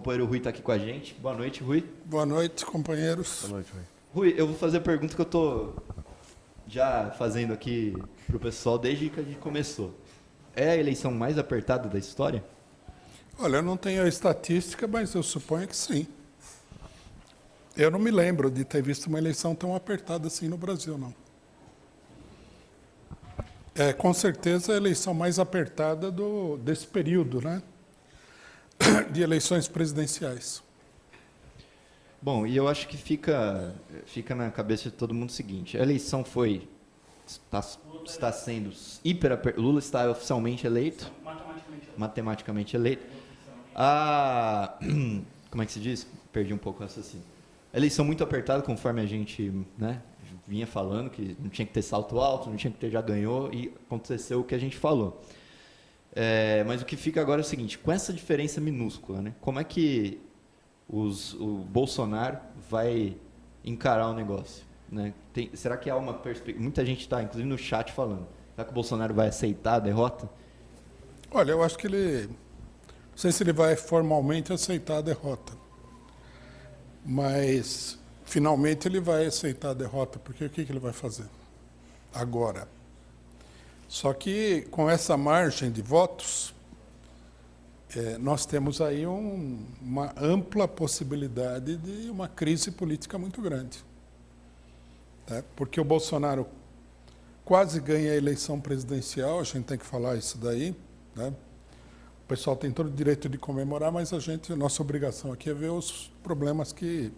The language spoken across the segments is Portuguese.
companheiro Rui está aqui com a gente. Boa noite, Rui. Boa noite, companheiros. Boa noite, Rui. Rui, eu vou fazer a pergunta que eu estou já fazendo aqui para o pessoal desde que a gente começou. É a eleição mais apertada da história? Olha, eu não tenho a estatística, mas eu suponho que sim. Eu não me lembro de ter visto uma eleição tão apertada assim no Brasil, não. É, com certeza, a eleição mais apertada desse período, né? De eleições presidenciais. Bom, e eu acho que fica na cabeça de todo mundo o seguinte: a eleição está sendo Lula está oficialmente eleito, matematicamente eleito. Como é que se diz? Perdi um pouco o raciocínio. A eleição muito apertada, conforme a gente, né, vinha falando, que não tinha que ter salto alto, não tinha que ter já ganhou, e aconteceu o que a gente falou. Mas o que fica agora é o seguinte: com essa diferença minúscula, né, como é que o Bolsonaro vai encarar o negócio, né? Será que há uma perspectiva? Muita gente está, inclusive no chat, falando. Será que o Bolsonaro vai aceitar a derrota? Olha, eu acho que ele... Não sei se ele vai formalmente aceitar a derrota. Mas, finalmente, ele vai aceitar a derrota, porque o que ele vai fazer agora? Só que, com essa margem de votos, nós temos aí uma ampla possibilidade de uma crise política muito grande. Né? Porque o Bolsonaro quase ganha a eleição presidencial, a gente tem que falar isso daí, né? O pessoal tem todo o direito de comemorar, mas a nossa obrigação aqui é ver os problemas que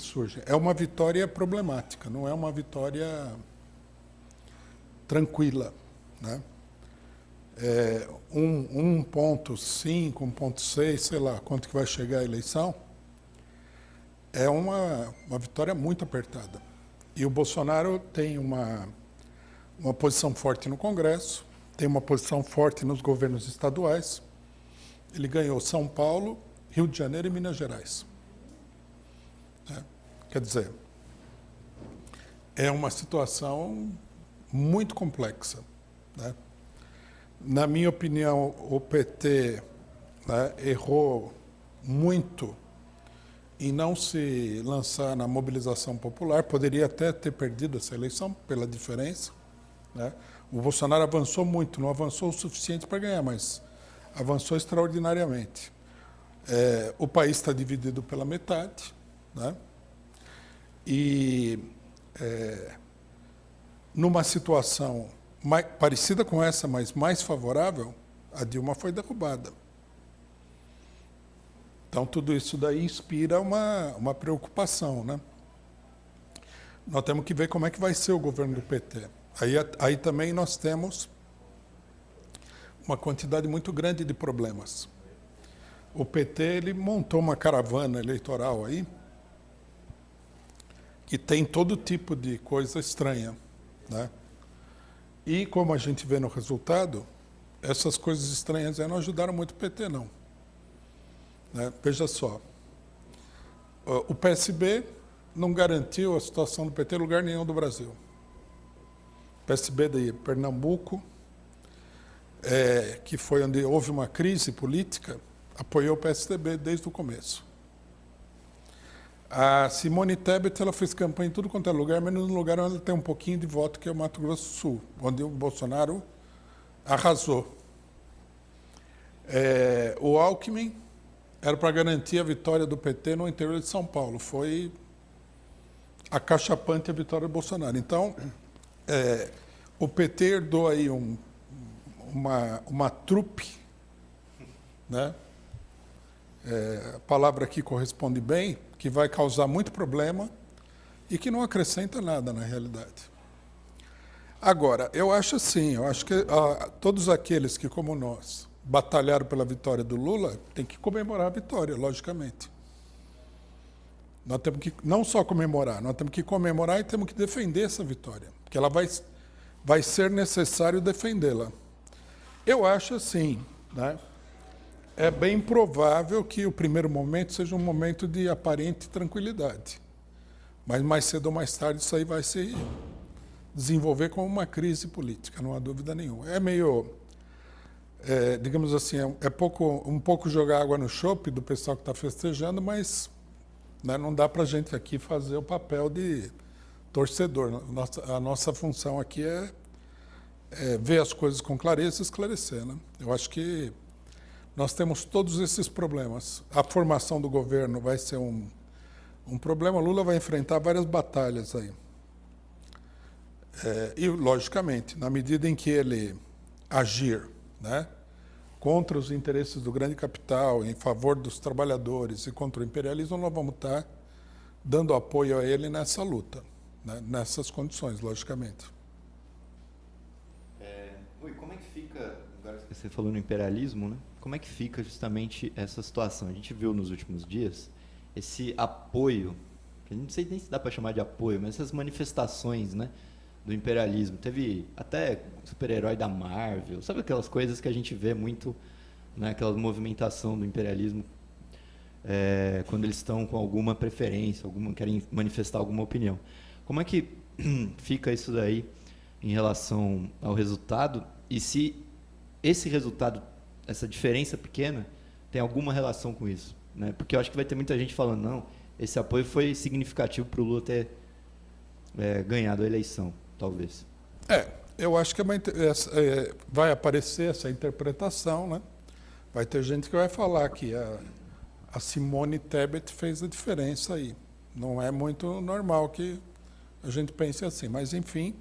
surgem. É uma vitória problemática, não é uma vitória tranquila, né? 1,5, 1,6, sei lá quanto que vai chegar a eleição, é uma vitória muito apertada. E o Bolsonaro tem uma posição forte no Congresso, tem uma posição forte nos governos estaduais. Ele ganhou São Paulo, Rio de Janeiro e Minas Gerais. Quer dizer, é uma situação muito complexa, né? Na minha opinião, o PT, né, errou muito em não se lançar na mobilização popular. Poderia até ter perdido essa eleição pela diferença, né? O Bolsonaro avançou muito, não avançou o suficiente para ganhar, mas avançou extraordinariamente. O país está dividido pela metade, né? E numa situação parecida com essa, mas mais favorável, a Dilma foi derrubada. Então, tudo isso daí inspira uma preocupação, né? Nós temos que ver como é que vai ser o governo do PT. Aí também nós temos uma quantidade muito grande de problemas. O PT ele montou uma caravana eleitoral aí que tem todo tipo de coisa estranha, né? E, como a gente vê no resultado, essas coisas estranhas aí não ajudaram muito o PT, não. Né? Veja só, o PSB não garantiu a situação do PT em lugar nenhum do Brasil. O PSB de Pernambuco, que foi onde houve uma crise política, apoiou o PSDB desde o começo. A Simone Tebet, ela fez campanha em tudo quanto é lugar, menos no lugar onde ela tem um pouquinho de voto, que é o Mato Grosso do Sul, onde o Bolsonaro arrasou. O Alckmin era para garantir a vitória do PT no interior de São Paulo. Foi acachapante a vitória do Bolsonaro. Então, o PT herdou aí uma trupe, né? A palavra aqui corresponde bem, que vai causar muito problema e que não acrescenta nada na realidade. Agora, eu acho que todos aqueles que, como nós, batalharam pela vitória do Lula, têm que comemorar a vitória, logicamente. Nós temos que não só comemorar, nós temos que comemorar e temos que defender essa vitória, porque ela vai ser necessário defendê-la. Eu acho assim, né? É bem provável que o primeiro momento seja um momento de aparente tranquilidade. Mas mais cedo ou mais tarde isso aí vai se desenvolver como uma crise política, não há dúvida nenhuma. É meio digamos assim, um pouco jogar água no chope do pessoal que está festejando, mas, né, não dá para a gente aqui fazer o papel de torcedor. A nossa função aqui é ver as coisas com clareza e esclarecer, né? Eu acho que nós temos todos esses problemas. A formação do governo vai ser um problema. Lula vai enfrentar várias batalhas aí. E, logicamente, na medida em que ele agir, né, contra os interesses do grande capital, em favor dos trabalhadores e contra o imperialismo, nós vamos estar dando apoio a ele nessa luta, né, nessas condições, logicamente. Rui, como é que fica, agora que você falou no imperialismo, né? Como é que fica justamente essa situação? A gente viu nos últimos dias esse apoio, que a gente não sei nem se dá para chamar de apoio, mas essas manifestações, né, do imperialismo. Teve até super-herói da Marvel, sabe aquelas coisas que a gente vê muito, né, aquela movimentação do imperialismo, quando eles estão com alguma preferência, querem manifestar alguma opinião. Como é que fica isso daí em relação ao resultado? E se esse resultado, essa diferença pequena, tem alguma relação com isso, né? Porque eu acho que vai ter muita gente falando, não, esse apoio foi significativo para o Lula ter ganhado a eleição, talvez. Eu acho que vai aparecer essa interpretação, né? Vai ter gente que vai falar que a Simone Tebet fez a diferença aí. Não é muito normal que a gente pense assim, mas enfim,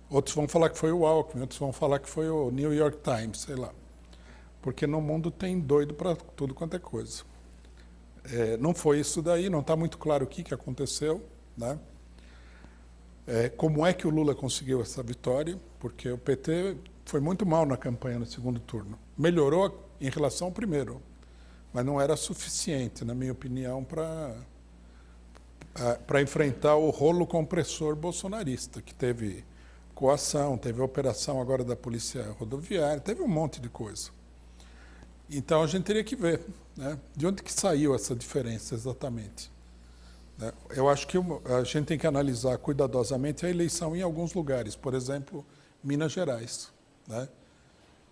outros vão falar que foi o Alckmin, outros vão falar que foi o New York Times, sei lá. Porque no mundo tem doido para tudo quanto é coisa. Não foi isso daí, não está muito claro o que aconteceu, né? Como é que o Lula conseguiu essa vitória? Porque o PT foi muito mal na campanha no segundo turno. Melhorou em relação ao primeiro, mas não era suficiente, na minha opinião, para enfrentar o rolo compressor bolsonarista, que teve coação, teve operação agora da Polícia Rodoviária, teve um monte de coisa. Então a gente teria que ver, né, de onde que saiu essa diferença exatamente. Eu acho que a gente tem que analisar cuidadosamente a eleição em alguns lugares, por exemplo, Minas Gerais, né?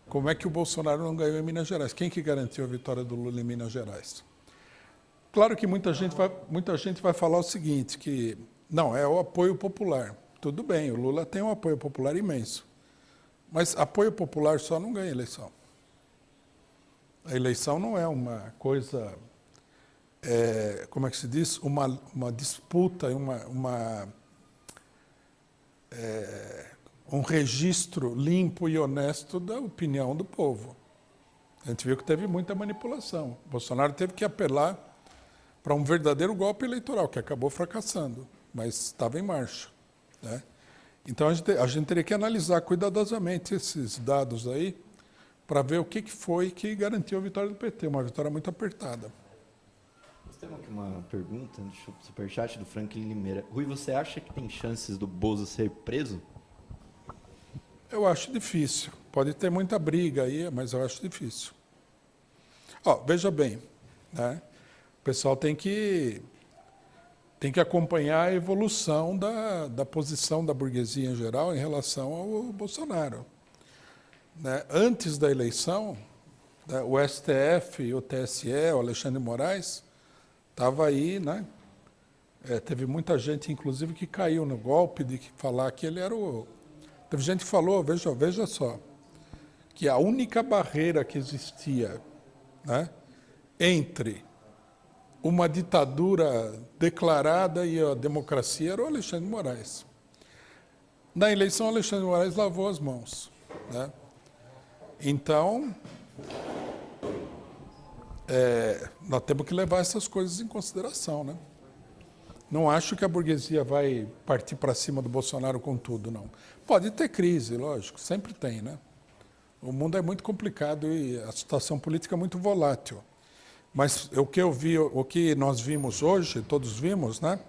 Como é que o Bolsonaro não ganhou em Minas Gerais? Quem que garantiu a vitória do Lula em Minas Gerais? Claro que muita gente vai falar o seguinte, que não, é o apoio popular. Tudo bem, o Lula tem um apoio popular imenso, mas apoio popular só não ganha eleição. A eleição não é uma coisa... como é que se diz? Uma disputa, um registro limpo e honesto da opinião do povo. A gente viu que teve muita manipulação. Bolsonaro teve que apelar para um verdadeiro golpe eleitoral, que acabou fracassando, mas estava em marcha, né? Então a gente teria que analisar cuidadosamente esses dados aí para ver o que foi que garantiu a vitória do PT, uma vitória muito apertada. Nós temos aqui uma pergunta do superchat do Franklin Limeira. Rui, você acha que tem chances do Bozo ser preso? Eu acho difícil. Pode ter muita briga aí, mas eu acho difícil. Veja bem, né? O pessoal tem que acompanhar a evolução da posição da burguesia em geral em relação ao Bolsonaro, né? Antes da eleição, né, o STF, o TSE, o Alexandre de Moraes, estava aí, né? Teve muita gente, inclusive, que caiu no golpe de falar que ele era o... Teve gente que falou, veja só, que a única barreira que existia, né, entre uma ditadura declarada e a democracia era o Alexandre de Moraes. Na eleição, o Alexandre de Moraes lavou as mãos, né? Então, nós temos que levar essas coisas em consideração, né? Não acho que a burguesia vai partir para cima do Bolsonaro com tudo, não. Pode ter crise, lógico, sempre tem, né? O mundo é muito complicado e a situação política é muito volátil. Mas o que nós vimos hoje, todos vimos, né?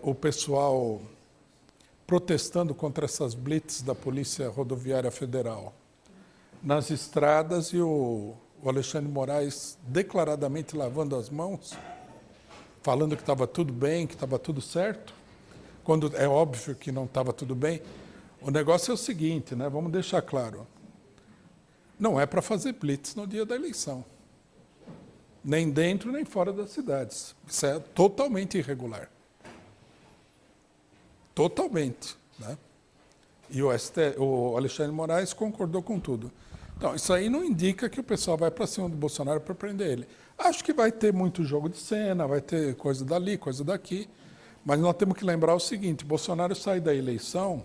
O pessoal protestando contra essas blitz da Polícia Rodoviária Federal nas estradas e o Alexandre de Moraes declaradamente lavando as mãos, falando que estava tudo bem, que estava tudo certo, quando é óbvio que não estava tudo bem. O negócio é o seguinte, né? Vamos deixar claro. Não é para fazer blitz no dia da eleição. Nem dentro, nem fora das cidades. Isso é totalmente irregular. Totalmente. Né? E o Alexandre de Moraes concordou com tudo. Então, isso aí não indica que o pessoal vai para cima do Bolsonaro para prender ele. Acho que vai ter muito jogo de cena, vai ter coisa dali, coisa daqui, mas nós temos que lembrar o seguinte, Bolsonaro sai da eleição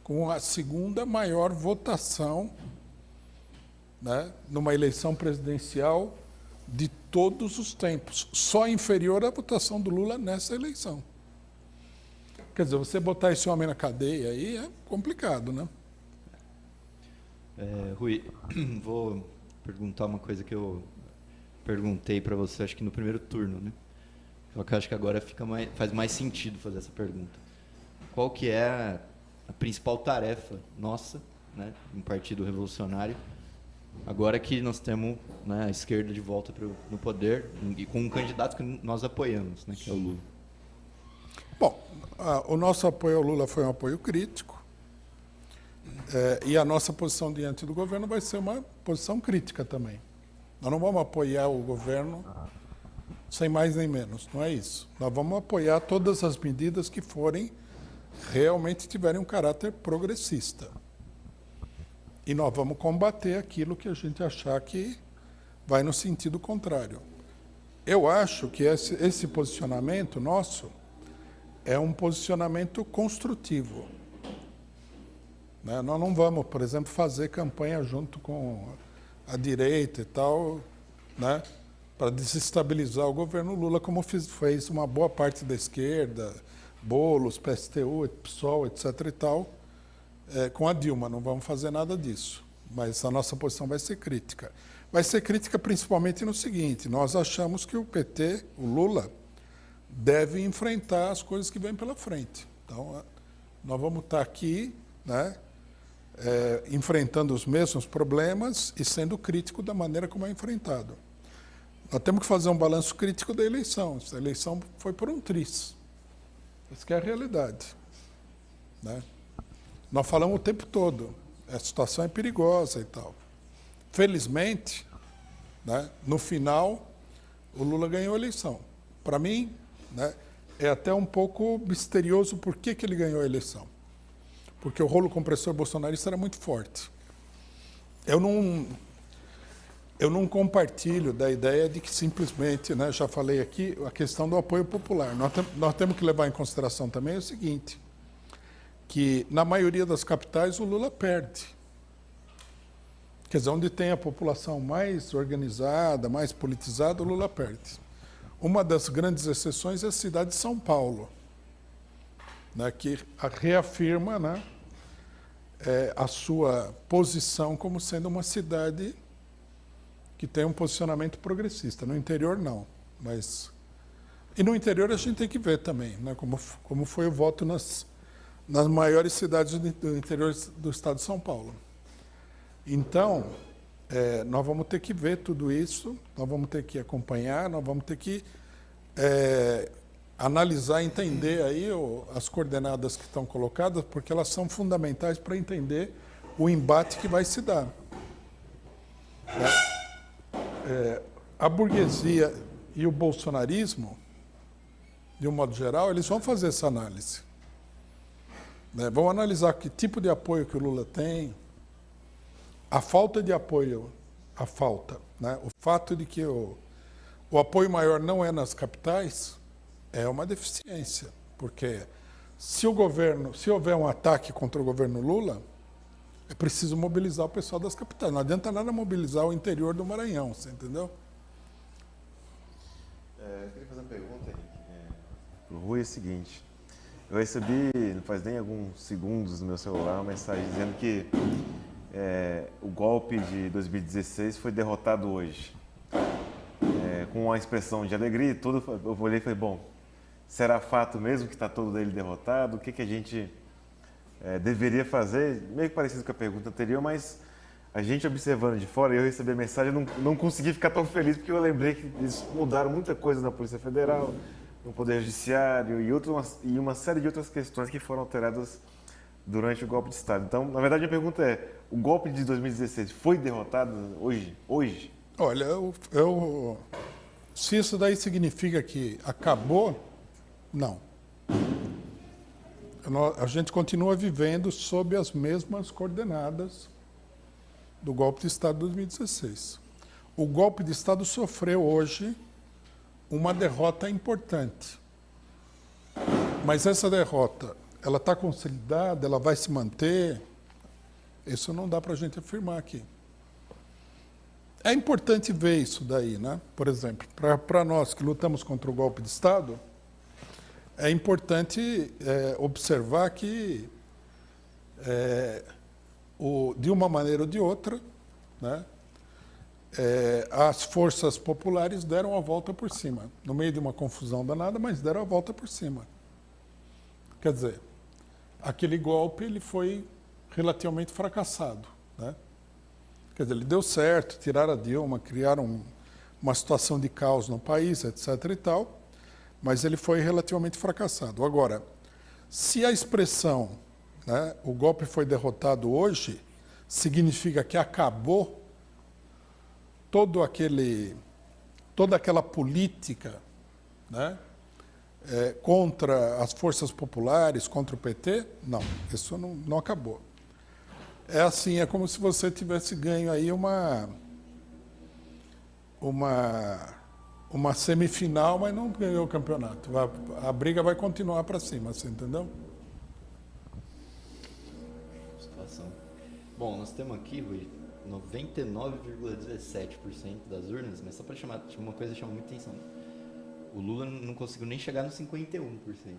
com a segunda maior votação, né, numa eleição presidencial de todos os tempos, só inferior à votação do Lula nessa eleição. Quer dizer, você botar esse homem na cadeia aí é complicado, né? Rui, vou perguntar uma coisa que eu perguntei para você, acho que no primeiro turno, né? Só que eu acho que agora faz mais sentido fazer essa pergunta. Qual que é a principal tarefa nossa, né, em Partido Revolucionário, agora que nós temos, né, a esquerda de volta no poder e com um candidato que nós apoiamos, né, que é o Lula? Bom, o nosso apoio ao Lula foi um apoio crítico, e a nossa posição diante do governo vai ser uma posição crítica também. Nós não vamos apoiar o governo sem mais nem menos, não é isso. Nós vamos apoiar todas as medidas que realmente tiverem um caráter progressista. E nós vamos combater aquilo que a gente achar que vai no sentido contrário. Eu acho que esse posicionamento nosso é um posicionamento construtivo. Né? Nós não vamos, por exemplo, fazer campanha junto com a direita e tal, né, para desestabilizar o governo Lula, como fez uma boa parte da esquerda, Boulos, PSTU, PSOL, etc. e tal, com a Dilma. Não vamos fazer nada disso, mas a nossa posição vai ser crítica. Vai ser crítica principalmente no seguinte, nós achamos que o PT, o Lula, deve enfrentar as coisas que vêm pela frente. Então, nós vamos estar aqui, né, enfrentando os mesmos problemas e sendo crítico da maneira como é enfrentado. Nós temos que fazer um balanço crítico da eleição. Essa eleição foi por um triz. Isso que é a realidade. Né? Nós falamos o tempo todo, a situação é perigosa e tal. Felizmente, né, no final, o Lula ganhou a eleição. Para mim, né, é até um pouco misterioso por que ele ganhou a eleição. Porque o rolo compressor bolsonarista era muito forte. Eu não compartilho da ideia de que simplesmente, né, já falei aqui, a questão do apoio popular. Nós temos que levar em consideração também o seguinte, que na maioria das capitais o Lula perde. Quer dizer, onde tem a população mais organizada, mais politizada, o Lula perde. Uma das grandes exceções é a cidade de São Paulo, né, que reafirma, né, a sua posição como sendo uma cidade que tem um posicionamento progressista. No interior, não. E no interior a gente tem que ver também, né, como foi o voto nas maiores cidades do interior do estado de São Paulo. Então, nós vamos ter que ver tudo isso, nós vamos ter que acompanhar, nós vamos ter que analisar, entender aí as coordenadas que estão colocadas, porque elas são fundamentais para entender o embate que vai se dar. A burguesia e o bolsonarismo, de um modo geral, eles vão fazer essa análise. Né? Vão analisar que tipo de apoio que o Lula tem, a falta de apoio, né? O fato de que o apoio maior não é nas capitais, é uma deficiência, porque se houver um ataque contra o governo Lula, é preciso mobilizar o pessoal das capitais. Não adianta nada mobilizar o interior do Maranhão, você entendeu? Eu queria fazer uma pergunta, Henrique, para o Rui, é o seguinte. Eu recebi, não faz nem alguns segundos no meu celular, uma mensagem dizendo que o golpe de 2016 foi derrotado hoje. Com uma expressão de alegria e tudo, eu olhei e falei, bom, será fato mesmo que está todo ele derrotado? O que a gente deveria fazer? Meio que parecido com a pergunta anterior, mas a gente observando de fora, eu recebi a mensagem, não consegui ficar tão feliz, porque eu lembrei que eles mudaram muita coisa na Polícia Federal, no Poder Judiciário e uma série de outras questões que foram alteradas durante o golpe de Estado. Então, na verdade, a pergunta é, o golpe de 2016 foi derrotado hoje? Olha, se isso daí significa que acabou, não. A gente continua vivendo sob as mesmas coordenadas do golpe de Estado de 2016. O golpe de Estado sofreu hoje uma derrota importante. Mas essa derrota, ela está consolidada, ela vai se manter? Isso não dá para a gente afirmar aqui. É importante ver isso daí, né? Por exemplo, para nós que lutamos contra o golpe de Estado, é importante observar que, de uma maneira ou de outra, né, as forças populares deram a volta por cima. No meio de uma confusão danada, mas deram a volta por cima. Quer dizer, aquele golpe ele foi relativamente fracassado, né? Quer dizer, ele deu certo, tiraram a Dilma, criaram uma situação de caos no país, etc. e tal, mas ele foi relativamente fracassado. Agora, se a expressão, né, o golpe foi derrotado hoje, significa que acabou toda aquela política, né, contra as forças populares, contra o PT? Não, isso não acabou. É assim, é como se você tivesse ganho aí uma semifinal, mas não ganhou o campeonato. A briga vai continuar para cima, você entendeu? Situação. Bom, nós temos aqui, Rui, 99,17% das urnas, mas só para chamar, uma coisa que chama muita atenção. O Lula não conseguiu nem chegar no 51%.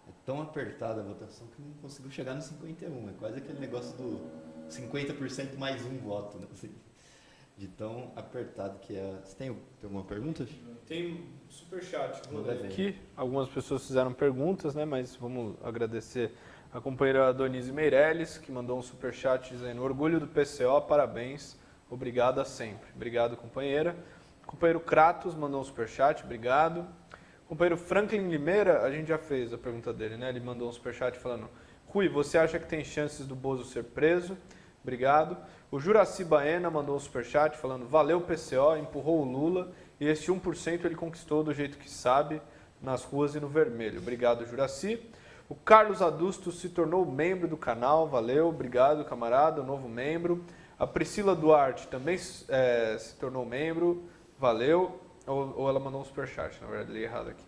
É tão apertada a votação que não conseguiu chegar no 51%. É quase aquele negócio do 50% mais um voto, né? Assim, de tão apertado que é. Você tem alguma pergunta? Tem superchat. Vou ler Aqui, algumas pessoas fizeram perguntas, né? Mas vamos agradecer a companheira Donise Meirelles, que mandou um superchat dizendo: orgulho do PCO, parabéns, obrigada sempre. Obrigado, companheira. O companheiro Kratos mandou um superchat, obrigado. O companheiro Franklin Limeira, a gente já fez a pergunta dele, né? Ele mandou um superchat falando: Rui, você acha que tem chances do Bozo ser preso? Obrigado. O Juraci Baena mandou um superchat falando: valeu PCO, empurrou o Lula e este 1% ele conquistou do jeito que sabe, nas ruas e no vermelho. Obrigado, Juraci. O Carlos Adusto se tornou membro do canal, valeu, obrigado, camarada, novo membro. A Priscila Duarte também se tornou membro, valeu. Ou ela mandou um superchat, na verdade, li errado aqui.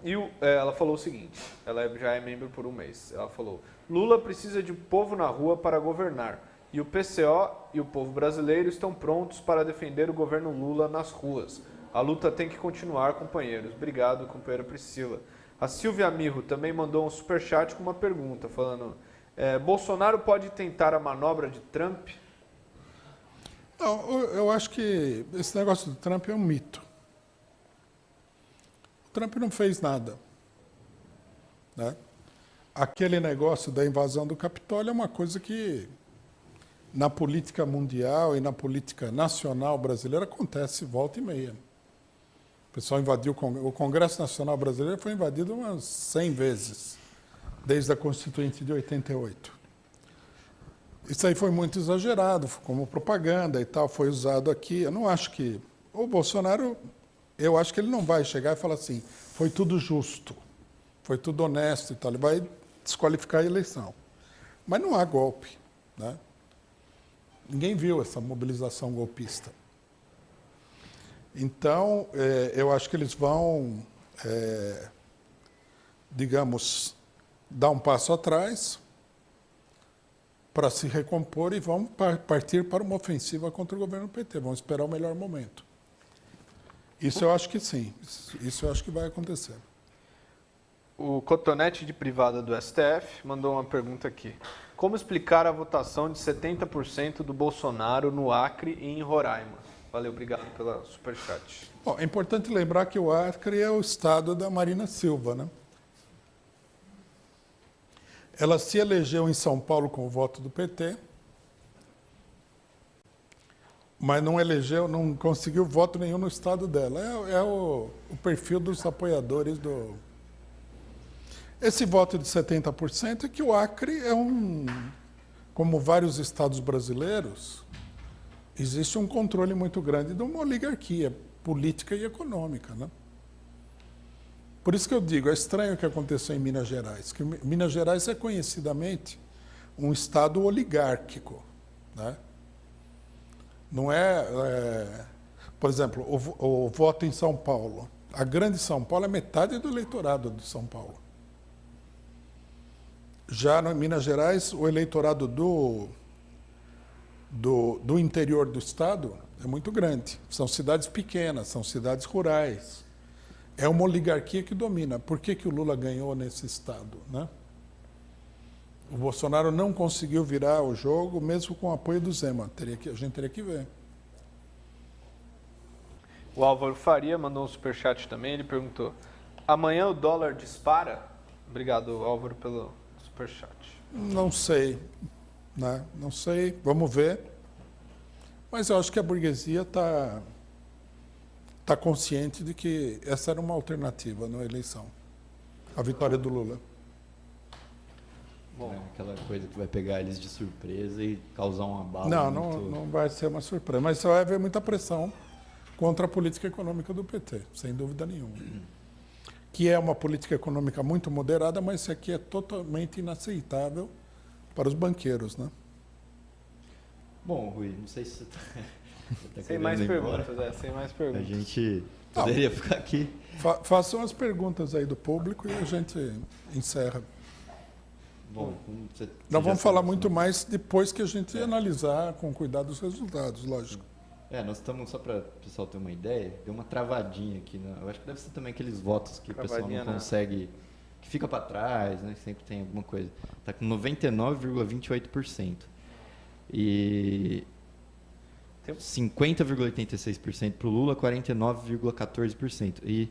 E ela falou o seguinte, ela já é membro por um mês, ela falou: Lula precisa de povo na rua para governar, e o PCO e o povo brasileiro estão prontos para defender o governo Lula nas ruas. A luta tem que continuar, companheiros. Obrigado, companheira Priscila. A Silvia Mirro também mandou um superchat com uma pergunta, falando: Bolsonaro pode tentar a manobra de Trump? Não, eu acho que esse negócio do Trump é um mito. O Trump não fez nada, né? Aquele negócio da invasão do Capitólio é uma coisa que, na política mundial e na política nacional brasileira, acontece volta e meia. O pessoal invadiu o Congresso Nacional Brasileiro, foi invadido umas 100 vezes, desde a Constituinte de 88. Isso aí foi muito exagerado, como propaganda e tal, foi usado aqui. Eu não acho que... O Bolsonaro, eu acho que ele não vai chegar e falar assim: foi tudo justo, foi tudo honesto e tal. Ele vai desqualificar a eleição. Mas não há golpe, né? Ninguém viu essa mobilização golpista. Então, eu acho que eles vão, digamos, dar um passo atrás para se recompor e vão partir para uma ofensiva contra o governo PT. Vão esperar o melhor momento. Isso eu acho que sim. Isso eu acho que vai acontecer. O Cotonete de Privada do STF mandou uma pergunta aqui. Como explicar a votação de 70% do Bolsonaro no Acre e em Roraima? Valeu, obrigado pela superchat. Bom, é importante lembrar que o Acre é o estado da Marina Silva, né? Ela se elegeu em São Paulo com o voto do PT, mas não conseguiu voto nenhum no estado dela. É o perfil dos apoiadores do... Esse voto de 70% é que o Acre é como vários estados brasileiros, existe um controle muito grande de uma oligarquia política e econômica, né? Por isso que eu digo, é estranho o que aconteceu em Minas Gerais, que Minas Gerais é conhecidamente um estado oligárquico, né? Não por exemplo, o voto em São Paulo. A grande São Paulo é metade do eleitorado de São Paulo. Já em Minas Gerais, o eleitorado do interior do estado é muito grande. São cidades pequenas, são cidades rurais. É uma oligarquia que domina. Por que o Lula ganhou nesse estado, né? O Bolsonaro não conseguiu virar o jogo, mesmo com o apoio do Zema. A gente teria que ver. O Álvaro Faria mandou um superchat também, ele perguntou: amanhã o dólar dispara? Obrigado, Álvaro, pelo superchat. Não sei, né? Não sei, vamos ver. Mas eu acho que a burguesia está consciente de que essa era uma alternativa na eleição, a vitória do Lula. Bom, aquela coisa que vai pegar eles de surpresa e causar um abalo. Não vai ser uma surpresa, mas só vai haver muita pressão contra a política econômica do PT, sem dúvida nenhuma. Que é uma política econômica muito moderada, mas isso aqui é totalmente inaceitável para os banqueiros, né? Bom, Rui, não sei se você tá Sem mais perguntas, sem mais perguntas. A gente poderia ficar aqui. Façam as perguntas aí do público e a gente encerra. Bom, Nós vamos falar muito mais depois que a gente analisar com cuidado os resultados, lógico. Nós estamos, só para o pessoal ter uma ideia, deu uma travadinha aqui. Eu acho que deve ser também aqueles votos que o pessoal não consegue, que fica para trás, né? Sempre tem alguma coisa. Está com 99,28%. E 50,86% para o Lula, 49,14%. E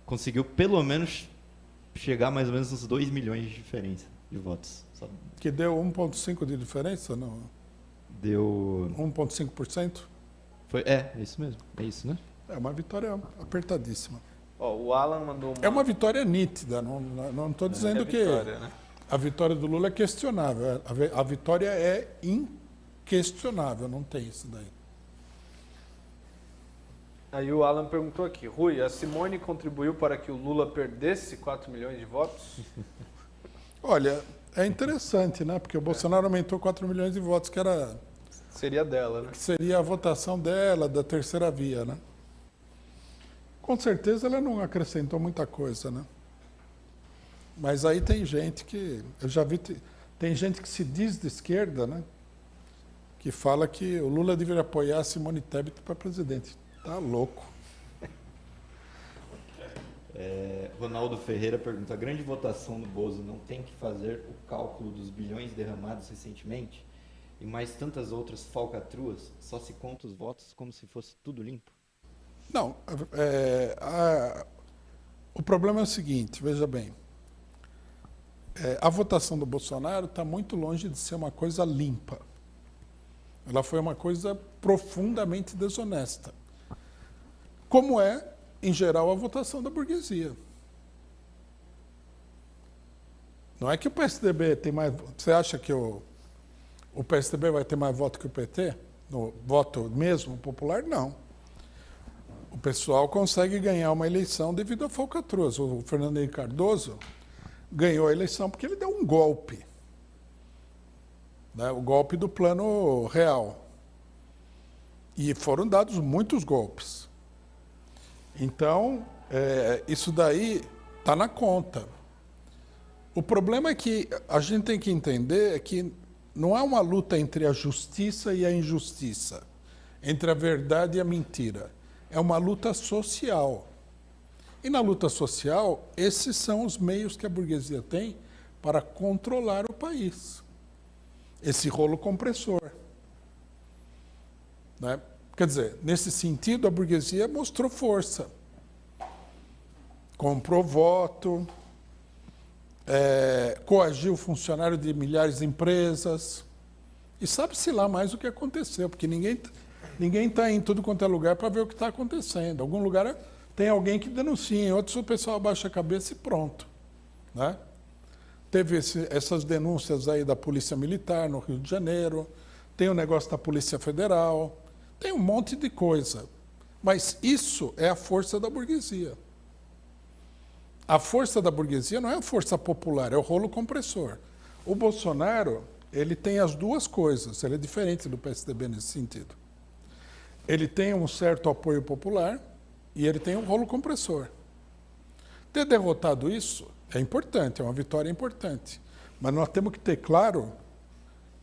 conseguiu pelo menos chegar mais ou menos uns 2 milhões de diferença de votos. Sabe? Que deu 1,5% de diferença, não? Deu 1,5%? É isso mesmo. É isso, né? É uma vitória apertadíssima. O Alan mandou É uma vitória nítida, não estou dizendo que né? a vitória do Lula é questionável. A vitória é inquestionável, não tem isso daí. Aí o Alan perguntou aqui: Rui, a Simone contribuiu para que o Lula perdesse 4 milhões de votos? Olha, é interessante, né? Porque o Bolsonaro aumentou 4 milhões de votos, que Seria dela, né? seria a votação dela, da terceira via, né? Com certeza ela não acrescentou muita coisa, né? Mas aí tem gente que... Eu já vi... Tem gente que se diz de esquerda, né? Que fala que o Lula deveria apoiar a Simone Tebet para presidente. Tá louco. Ronaldo Ferreira pergunta: a grande votação do Bozo não tem que fazer o cálculo dos bilhões derramados recentemente? E mais tantas outras falcatruas, só se conta os votos como se fosse tudo limpo? Não, o problema é o seguinte, veja bem, a votação do Bolsonaro está muito longe de ser uma coisa limpa. Ela foi uma coisa profundamente desonesta. Como é, em geral, a votação da burguesia. Não é que o PSDB tem mais... Você acha que o PSDB vai ter mais voto que o PT? No voto mesmo popular? Não. O pessoal consegue ganhar uma eleição devido a falcatruas. O Fernando Henrique Cardoso ganhou a eleição porque ele deu um golpe. Né? O golpe do Plano Real. E foram dados muitos golpes. Então, isso daí está na conta. O problema é que a gente tem que entender que não há uma luta entre a justiça e a injustiça, entre a verdade e a mentira. É uma luta social. E na luta social, esses são os meios que a burguesia tem para controlar o país. Esse rolo compressor. Né? Quer dizer, nesse sentido, a burguesia mostrou força. Comprou voto, coagiu funcionário de milhares de empresas. E sabe-se lá mais o que aconteceu, porque ninguém está em tudo quanto é lugar para ver o que está acontecendo. Em algum lugar tem alguém que denuncia, em outros o pessoal abaixa a cabeça e pronto. Né? teve essas denúncias aí da Polícia Militar no Rio de Janeiro, tem o negócio da Polícia Federal, tem um monte de coisa. Mas isso é a força da burguesia. A força da burguesia não é a força popular, é o rolo compressor. O Bolsonaro, ele tem as duas coisas, ele é diferente do PSDB nesse sentido. Ele tem um certo apoio popular e ele tem um rolo compressor. Ter derrotado isso é importante, é uma vitória importante. Mas nós temos que ter claro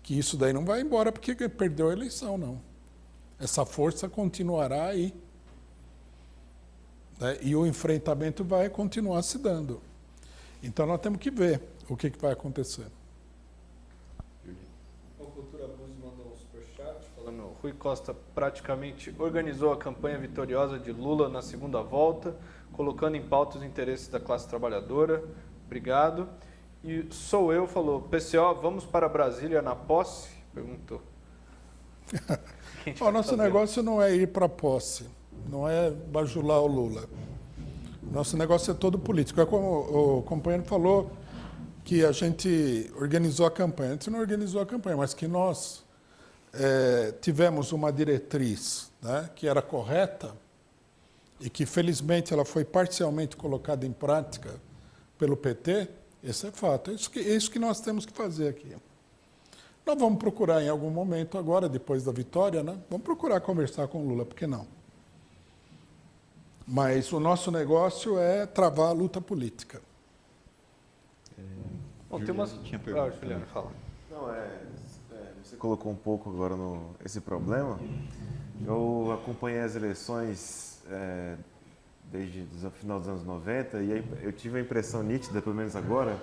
que isso daí não vai embora porque perdeu a eleição, não. Essa força continuará aí. Né? E o enfrentamento vai continuar se dando. Então nós temos que ver o que vai acontecer. O Cultura Bus mandou um superchat falando: Rui Costa praticamente organizou a campanha vitoriosa de Lula na segunda volta, colocando em pauta os interesses da classe trabalhadora. Obrigado. E Sou Eu falou: PCO, vamos para Brasília na posse? Perguntou. O nosso negócio não é ir para a posse, não é bajular o Lula. Nosso negócio é todo político. É como o companheiro falou, que a gente organizou a campanha. A gente não organizou a campanha, mas que nós tivemos uma diretriz, né, que era correta e que, felizmente, ela foi parcialmente colocada em prática pelo PT. Esse é fato. É isso que nós temos que fazer aqui. Nós vamos procurar em algum momento agora, depois da vitória, né? Vamos procurar conversar com o Lula, por que não? Mas o nosso negócio é travar a luta política. Bom, tem umas... tinha pergunta. Juliano, fala. Não, você colocou um pouco agora esse problema. Eu acompanhei as eleições desde o final dos anos 90 e eu tive a impressão nítida, pelo menos agora,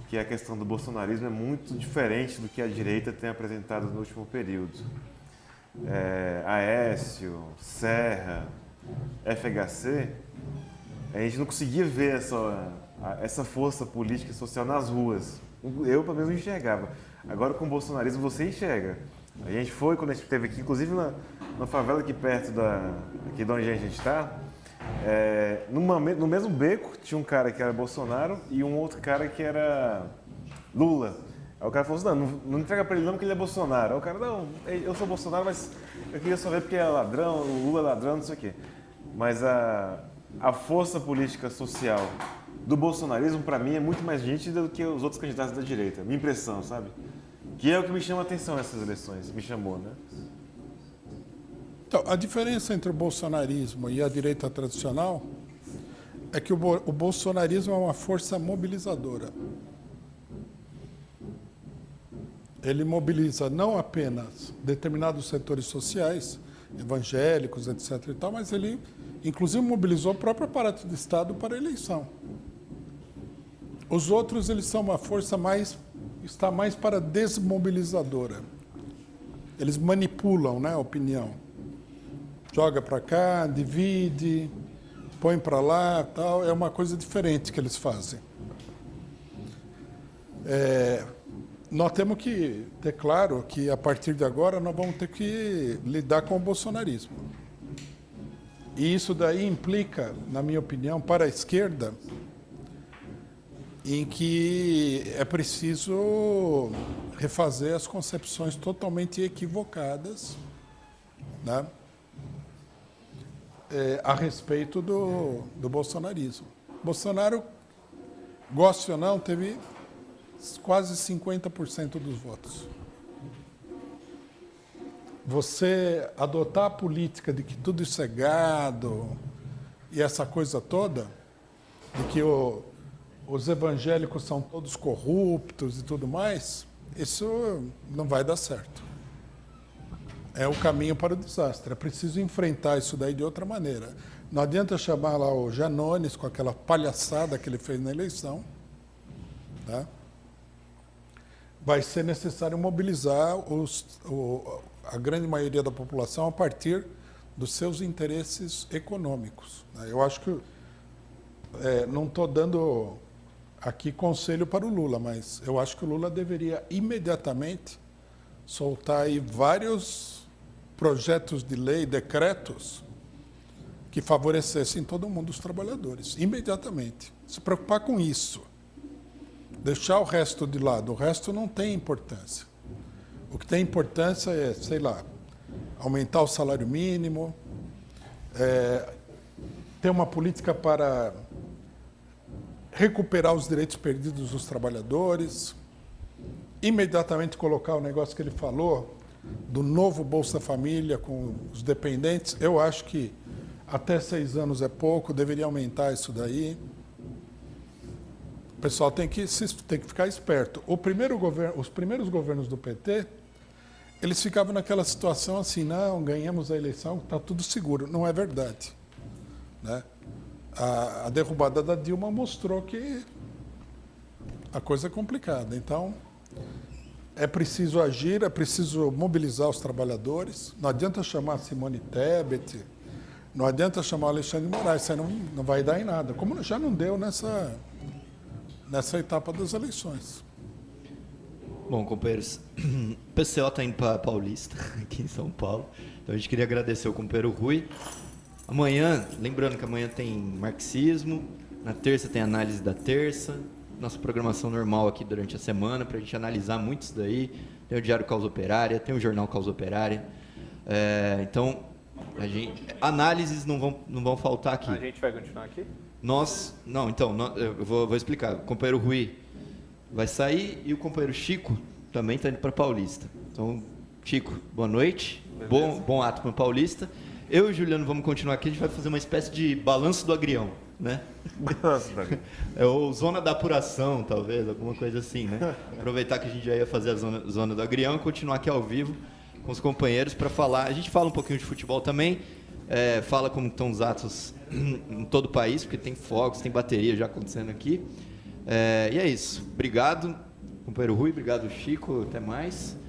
que a questão do bolsonarismo é muito diferente do que a direita tem apresentado no último período. Aécio, Serra, FHC, a gente não conseguia ver essa força política e social nas ruas. Eu, pelo menos, não enxergava. Agora, com o bolsonarismo, você enxerga. A gente foi, quando a gente esteve aqui, inclusive na favela aqui perto aqui de onde a gente está, no mesmo beco tinha um cara que era Bolsonaro e um outro cara que era Lula. Aí o cara falou assim: não entrega pra ele não, porque ele é Bolsonaro. Aí o cara: não, eu sou Bolsonaro, mas eu queria só ver porque é ladrão, o Lula é ladrão, não sei o quê. Mas a força política social do bolsonarismo, para mim, é muito mais nítida do que os outros candidatos da direita. Minha impressão, sabe? Que é o que me chama a atenção nessas eleições. Me chamou, né? Então, a diferença entre o bolsonarismo e a direita tradicional é que o bolsonarismo é uma força mobilizadora. Ele mobiliza não apenas determinados setores sociais, evangélicos, etc. e tal, mas ele, inclusive, mobilizou o próprio aparato do Estado para a eleição. Os outros, eles são uma força está mais para desmobilizadora. Eles manipulam, né, a opinião. Joga para cá, divide, põe para lá, tal. É uma coisa diferente que eles fazem. Nós temos que ter claro que, a partir de agora, nós vamos ter que lidar com o bolsonarismo. E isso daí implica, na minha opinião, para a esquerda, em que é preciso refazer as concepções totalmente equivocadas, né, a respeito do bolsonarismo. Bolsonaro, goste ou não, teve quase 50% dos votos. Você adotar a política de que tudo isso é gado e essa coisa toda, de que os evangélicos são todos corruptos e tudo mais, isso não vai dar certo. É o caminho para o desastre. É preciso enfrentar isso daí de outra maneira. Não adianta chamar lá o Janones com aquela palhaçada que ele fez na eleição, tá? Vai ser necessário mobilizar a grande maioria da população a partir dos seus interesses econômicos. Eu acho que não estou dando aqui conselho para o Lula, mas eu acho que o Lula deveria imediatamente soltar aí vários projetos de lei, decretos, que favorecessem todo mundo, os trabalhadores, imediatamente. Se preocupar com isso. deixar o resto de lado. O resto não tem importância. O que tem importância é, sei lá, aumentar o salário mínimo, ter uma política para recuperar os direitos perdidos dos trabalhadores, imediatamente colocar o negócio que ele falou, do novo Bolsa Família com os dependentes. Eu acho que até 6 anos é pouco, deveria aumentar isso daí. O pessoal tem que ficar esperto. Os primeiros governos do PT, eles ficavam naquela situação assim, não, ganhamos a eleição, está tudo seguro. Não é verdade. Né? A derrubada da Dilma mostrou que a coisa é complicada. Então, é preciso agir, é preciso mobilizar os trabalhadores. Não adianta chamar Simone Tebet, não adianta chamar Alexandre de Moraes, você não vai dar em nada. Como já não deu nessa etapa das eleições. Bom, companheiros, o PCO está indo para Paulista, aqui em São Paulo. Então a gente queria agradecer ao companheiro Rui. Amanhã, lembrando que amanhã tem marxismo, na terça tem análise da terça, nossa programação normal aqui durante a semana, para a gente analisar muito isso daí. Tem o Diário Causa Operária, tem o Jornal Causa Operária. Então, análises não vão faltar aqui. A gente vai continuar aqui? Eu vou explicar. O companheiro Rui vai sair e o companheiro Chico também está indo para Paulista. Então, Chico, boa noite. Bom ato para Paulista. Eu e o Juliano vamos continuar aqui, a gente vai fazer uma espécie de balanço do agrião, né? Balanço do agrião. Ou zona da apuração, talvez, alguma coisa assim, né? Aproveitar que a gente já ia fazer a zona do agrião e continuar aqui ao vivo com os companheiros para falar. A gente fala um pouquinho de futebol também, fala como estão os atos em todo o país, porque tem fogos, tem bateria já acontecendo aqui. E é isso. Obrigado, companheiro Rui, obrigado, Chico, até mais.